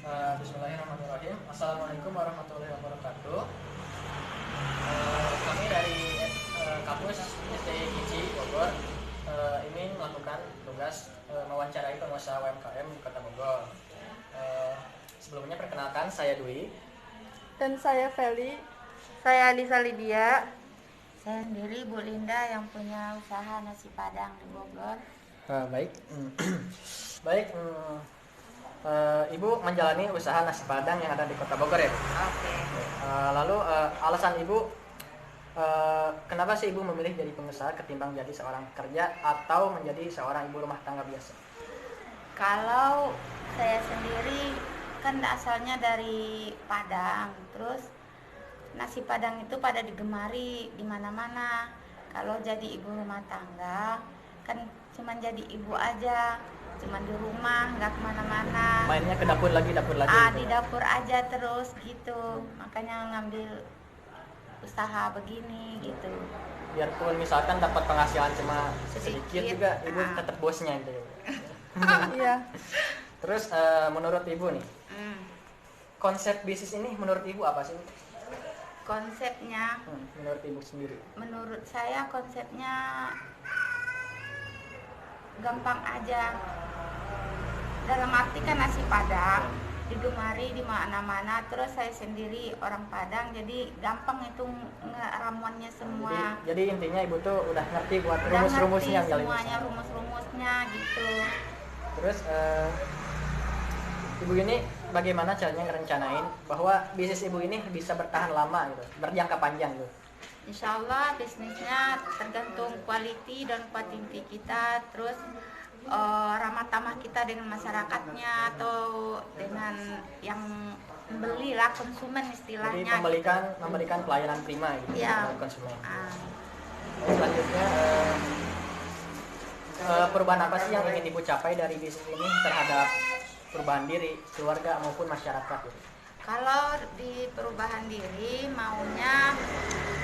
Bismillahirrahmanirrahim. Assalamualaikum warahmatullahi wabarakatuh. Kami dari kampus STI Gizi Bogor ingin melakukan tugas mewawancarai pengusaha UMKM di Kota Bogor. Sebelumnya perkenalkan, saya Dwi. Dan saya Feli. Saya Alisa Lydia. Saya sendiri Bu Linda yang punya usaha nasi Padang di Bogor. Baik. Baik. Ibu menjalani usaha nasi Padang yang ada di Kota Bogor ya? Oke. Lalu alasan Ibu kenapa sih Ibu memilih jadi pengusaha ketimbang jadi seorang pekerja atau menjadi seorang ibu rumah tangga biasa? Kalau saya sendiri kan asalnya dari Padang, terus nasi Padang itu pada digemari di mana-mana. Kalau jadi ibu rumah tangga kan cuma jadi ibu aja, cuma di rumah, nggak kemana-mana. Mainnya ke dapur lagi gitu Di dapur aja terus gitu. Makanya ngambil usaha begini gitu. Biarpun misalkan dapat penghasilan cuma sedikit juga Ibu tetap bosnya gitu. Iya. Terus menurut Ibu nih, konsep bisnis ini menurut Ibu apa sih? Konsepnya Menurut Ibu sendiri? menurut saya konsepnya gampang aja. Dalam arti kan nasi Padang digemari di mana-mana, terus saya sendiri orang Padang jadi gampang itu ngeramuannya semua. Jadi intinya Ibu tuh udah ngerti buat Udah rumus-rumusnya ngerti kali semuanya, ini. rumus-rumusnya gitu. Terus Ibu ini bagaimana caranya ngerencanain bahwa bisnis Ibu ini bisa bertahan lama gitu, berjangka panjang gitu? Insya Allah bisnisnya tergantung quality dan quantity kita, terus ramah tamah kita dengan masyarakatnya atau dengan yang membeli lah, konsumen istilahnya. Jadi memberikan pelayanan prima gitu Ya. kepada konsumen. Selanjutnya Perubahan apa sih yang ingin Ibu capai dari bisnis ini terhadap perubahan diri, keluarga maupun masyarakat gitu? kalau di perubahan diri maunya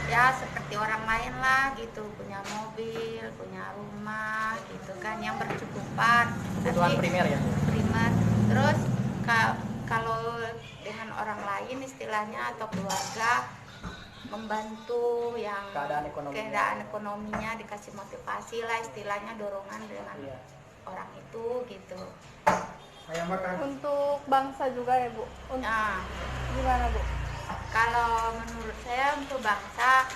ya seperti orang lain lah gitu, punya mobil, punya rumah gitu kan yang berkecukupan. Kebutuhan primer ya? Primer. Terus kalau dengan orang lain istilahnya atau keluarga membantu yang Keadaan ekonominya dikasih motivasi lah istilahnya, dorongan dengan orang itu gitu. Untuk bangsa juga ya Bu. Gimana Bu? Kalau menurut saya untuk bangsa,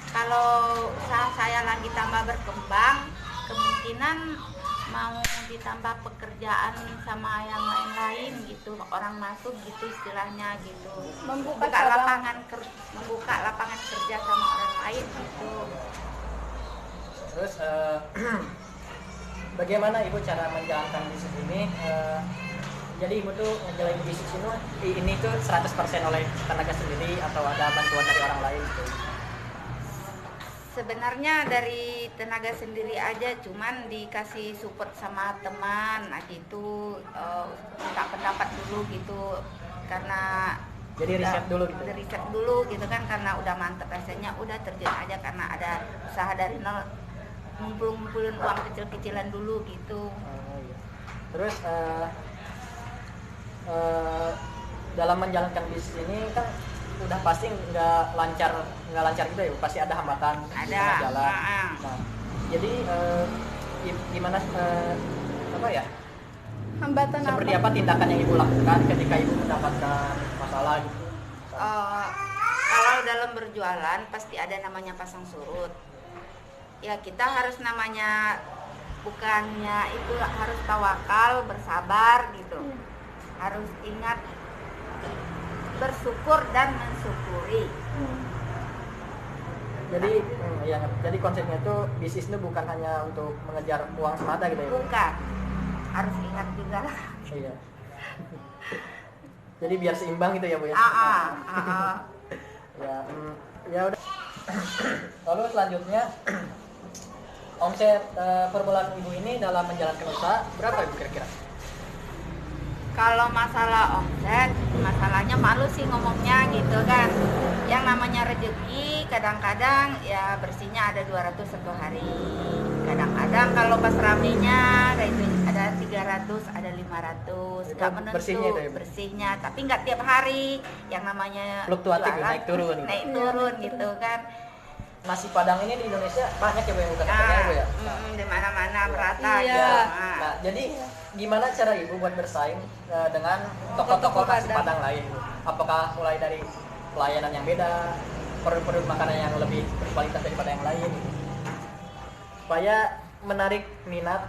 kalau usaha saya lagi tambah berkembang, kemungkinan mau ditambah pekerjaan sama yang lain-lain gitu, orang masuk gitu istilahnya gitu. Membuka lapangan kerja sama orang lain gitu. Terus bagaimana Ibu cara menjalankan bisnis ini? Jadi Ibu tuh menjalani bisnis ini tuh 100% oleh tenaga sendiri atau ada bantuan dari orang lain gitu? Sebenarnya dari tenaga sendiri aja, cuman dikasih support sama teman gitu, minta pendapat dulu gitu, karena jadi riset dulu gitu kan, karena udah mantep rasanya, udah terjun aja karena ada usaha dari nol, ngumpulin uang kecil-kecilan dulu gitu. Iya. Terus dalam menjalankan bisnis ini kan udah pasti nggak lancar gitu ya, pasti ada hambatan di tengah jalan. Nah, jadi gimana Hambatan seperti apa tindakan yang Ibu lakukan ketika Ibu mendapatkan masalah gitu? Kalau dalam berjualan pasti ada namanya pasang surut. Ya kita harus namanya, bukannya itu harus tawakal, bersabar gitu. Harus ingat bersyukur dan mensyukuri. Jadi konsepnya itu bisnis itu bukan hanya untuk mengejar uang semata gitu ya? Bukan, harus ingat juga. Iya. Jadi biar seimbang gitu ya Bu ya? Ya udah. Lalu selanjutnya omset per bulan Ibu ini dalam menjalankan usaha berapa Ibu kira-kira? Kalau masalah omset, masalahnya malu sih ngomongnya gitu kan. Yang namanya rezeki kadang-kadang ya bersihnya ada 200 satu hari. Kadang-kadang kalau pas ramenya ada ada 300, ada 500, Itu nggak menentu bersihnya itu ya, Bu? bersihnya, tapi nggak tiap hari, yang namanya Fluktuatif, jualan, naik turun. naik turun gitu kan. Nasi Padang ini di Indonesia banyak ya Bu yang bukan ya Bu ya. Nah, di mana-mana merata Iya. gitu. nah, jadi gimana cara Ibu buat bersaing dengan toko-toko nasi Padang lain? Bu? Apakah mulai dari pelayanan yang beda, produk-produk makanan yang lebih berkualitas daripada yang lain, gitu? Supaya menarik minat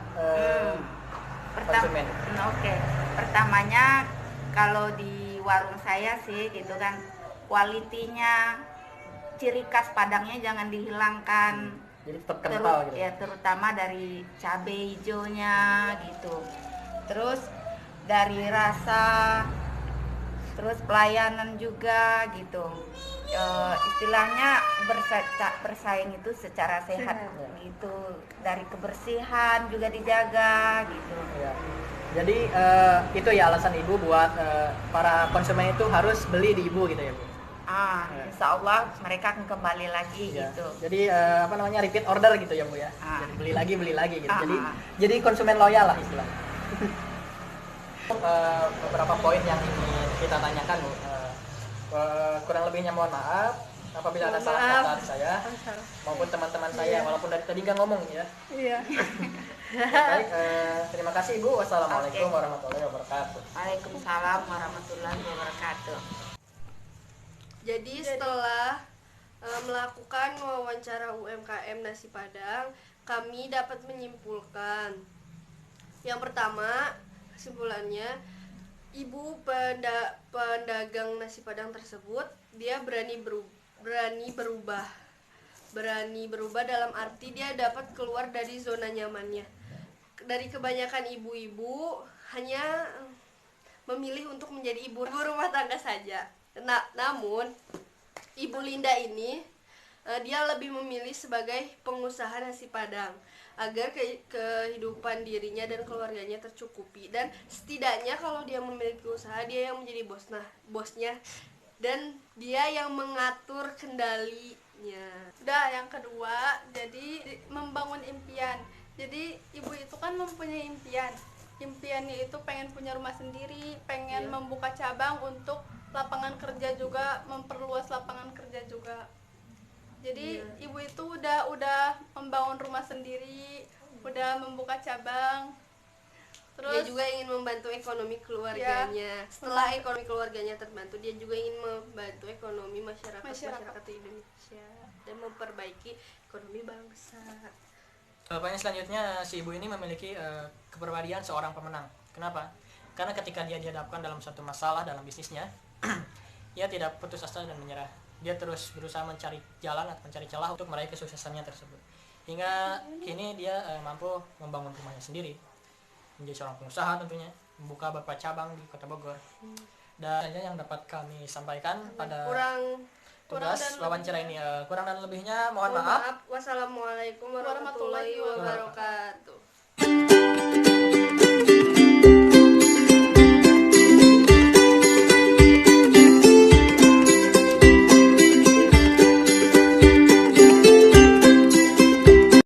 konsumen. Oke. Pertamanya kalau di warung saya sih gitu kan, kualitinya, ciri khas Padangnya jangan dihilangkan. Jadi tetap kental gitu. Ya, terutama dari cabai hijaunya gitu. Terus dari rasa, terus pelayanan juga gitu. Istilahnya bersaing itu secara sehat gitu. Dari kebersihan juga dijaga gitu. Ya. Jadi itu ya alasan Ibu buat para konsumen itu harus beli di Ibu gitu ya Bu. Insya Allah mereka akan kembali lagi Ya. gitu. Jadi repeat order gitu ya Bu ya. Jadi beli lagi gitu. Jadi konsumen loyal lah istilahnya. Beberapa poin yang ingin kita tanyakan Bu. Kurang lebihnya mohon maaf apabila ada salah kata dari saya maupun teman-teman saya, walaupun dari tadi nggak ngomong ya. Iya. Baik, terima kasih Ibu. Wassalamualaikum warahmatullahi wabarakatuh. Waalaikumsalam warahmatullahi wabarakatuh. Jadi setelah melakukan wawancara UMKM Nasi Padang, kami dapat menyimpulkan. Yang pertama, kesimpulannya, ibu pedagang nasi Padang tersebut dia berani berubah dalam arti dia dapat keluar dari zona nyamannya. Dari kebanyakan ibu-ibu hanya memilih untuk menjadi ibu rumah tangga saja. Namun Ibu Linda ini dia lebih memilih sebagai pengusaha nasi Padang agar kehidupan dirinya dan keluarganya tercukupi, dan setidaknya kalau dia memiliki usaha, dia yang menjadi bosnya dan dia yang mengatur kendalinya. Udah, yang kedua, jadi membangun impian. Jadi ibu itu kan mempunyai impiannya itu pengen punya rumah sendiri, pengen membuka cabang untuk lapangan kerja juga, memperluas lapangan kerja juga. Jadi ibu itu udah membangun rumah sendiri, udah membuka cabang. Terus dia juga ingin membantu ekonomi keluarganya. Setelah ekonomi keluarganya terbantu, dia juga ingin membantu ekonomi masyarakat di Indonesia dan memperbaiki ekonomi bangsa. Poin selanjutnya, si ibu ini memiliki kepribadian seorang pemenang. Kenapa? Karena ketika dia dihadapkan dalam suatu masalah dalam bisnisnya, ia tidak putus asa dan menyerah. Dia terus berusaha mencari jalan atau mencari celah untuk meraih kesuksesannya tersebut. Hingga kini dia mampu membangun rumahnya sendiri, menjadi seorang pengusaha tentunya, membuka beberapa cabang di Kota Bogor. Dan saja yang dapat kami sampaikan pada tugas wawancara ini. Kurang dan lebihnya mohon maaf. Wassalamualaikum warahmatullahi wabarakatuh.